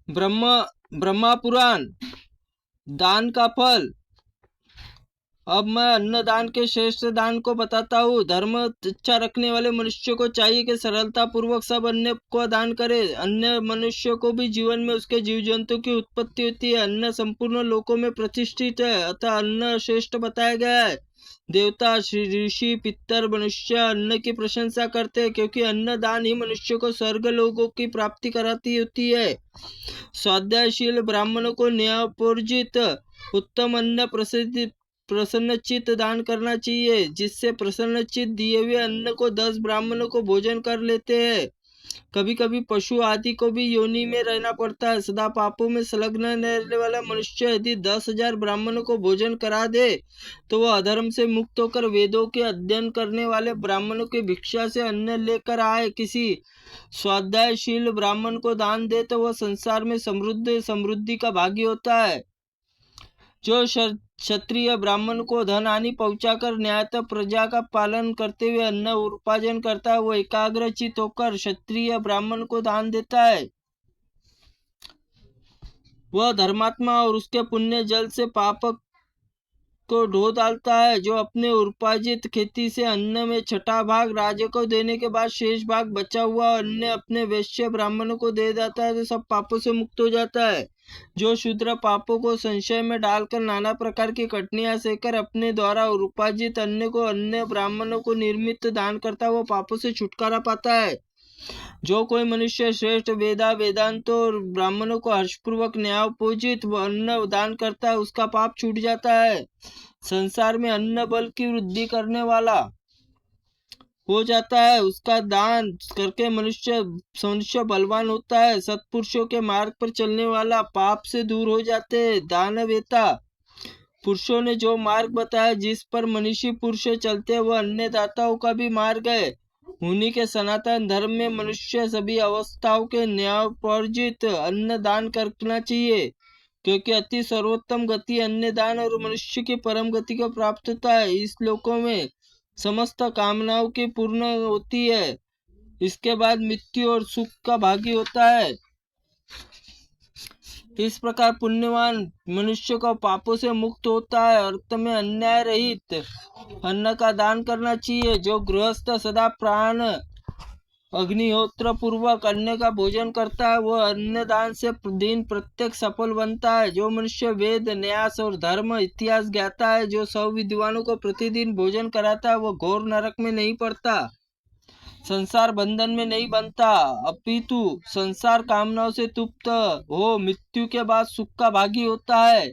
ब्रह्म ब्रह्मा पुराण दान का फल। अब मैं अन्नदान के श्रेष्ठ दान को बताता हूँ। धर्म इच्छा रखने वाले मनुष्य को चाहिए कि सरलता पूर्वक सब अन्न को दान करे। अन्य मनुष्य को भी जीवन में उसके जीव जंतु की उत्पत्ति होती है। अन्न संपूर्ण लोकों में प्रतिष्ठित है, अतः अन्न श्रेष्ठ बताया गया है। देवता, ऋषि, पितर, मनुष्य अन्न की प्रशंसा करते हैं, क्योंकि अन्न दान ही मनुष्य को स्वर्ग लोगों की प्राप्ति कराती होती है। स्वाध्यायशील ब्राह्मणों को न्यायोपोर्जित उत्तम अन्न प्रसन्नचित दान करना चाहिए, जिससे प्रसन्नचित दिए हुए अन्न को 10 ब्राह्मणों को भोजन कर लेते हैं। कभी कभी पशु आदि को भी योनि में रहना पड़ता है। सदा पापों में संलग्न रहने वाला मनुष्य यदि 10,000 ब्राह्मणों को भोजन करा दे तो वह अधर्म से मुक्त होकर वेदों के अध्ययन करने वाले ब्राह्मणों की भिक्षा से अन्न लेकर आए। किसी स्वाध्यायशील ब्राह्मण को दान दे तो वह संसार में समृद्धि का भागी होता है। जो क्षत्रिय ब्राह्मण को धन हानि पहुंचाकर न्यायतः प्रजा का पालन करते हुए अन्न उपार्जन करता है, वो एकाग्रचित होकर क्षत्रिय ब्राह्मण को दान देता है। वह धर्मात्मा और उसके पुण्य जल से पाप को ढो डालता है। जो अपने उपार्जित खेती से अन्न में छठा भाग राजा को देने के बाद शेष भाग बचा हुआ अन्न अपने वैश्य ब्राह्मणों को दे देता है तो सब पापों से मुक्त हो जाता है। जो शूद्र पापों को संशय में डालकर नाना प्रकार की कठिनाइयां सहकर अपने द्वारा उपार्जित अन्न को अन्य ब्राह्मणों को निर्मित दान करता है, वो पापों से छुटकारा पाता है। जो कोई मनुष्य श्रेष्ठ वेदांतों और ब्राह्मणों को हर्षपूर्वक न्यायोपोजित अन्न दान करता है, उसका पाप छूट जाता है। संसार में अन्न बल की वृद्धि करने वाला हो जाता है। उसका दान करके मनुष्य बलवान होता है। सत्पुरुषों के मार्ग पर चलने वाला पाप से दूर हो जाते हैं। दानवेता पुरुषों ने जो मार्ग बताया जिस पर मनीषी पुरुष चलते हैं, वह अन्नदाताओं का भी मार्ग है। उन्हीं के सनातन धर्म में मनुष्य सभी अवस्थाओं के न्यायोपोर्जित अन्न दान करना चाहिए, क्योंकि अति सर्वोत्तम गति अन्न दान और मनुष्य की परम गति को प्राप्त होता है। इस लोकों में समस्त कामनाओं की पूर्ण होती है। इसके बाद मृत्यु और सुख का भागी होता है। इस प्रकार पुण्यवान मनुष्य को पापों से मुक्त होता है। अर्थ में अन्याय रहित अन्न का दान करना चाहिए। जो गृहस्थ सदा प्राण अग्निहोत्र पूर्वक अन्न का भोजन करता है, वह अन्न दान से दिन प्रत्येक सफल बनता है। जो मनुष्य वेद, न्यास और धर्म इतिहास ज्ञाता है, जो सब विद्वानों को प्रतिदिन भोजन कराता है, वह घोर नरक में नहीं पड़ता, संसार बंधन में नहीं बनता, अपितु संसार कामनाओं से तृप्त हो मृत्यु के बाद सुख का भागी होता है।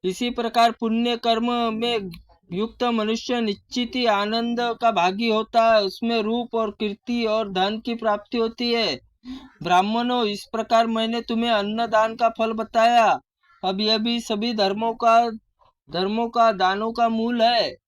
इसी प्रकार पुण्य कर्म में युक्त मनुष्य निश्चित ही आनंद का भागी होता है। उसमें रूप और कीर्ति और धन की प्राप्ति होती है। ब्राह्मणों, इस प्रकार मैंने तुम्हें अन्न दान का फल बताया। अब यह भी सभी धर्मों का दानों का मूल है।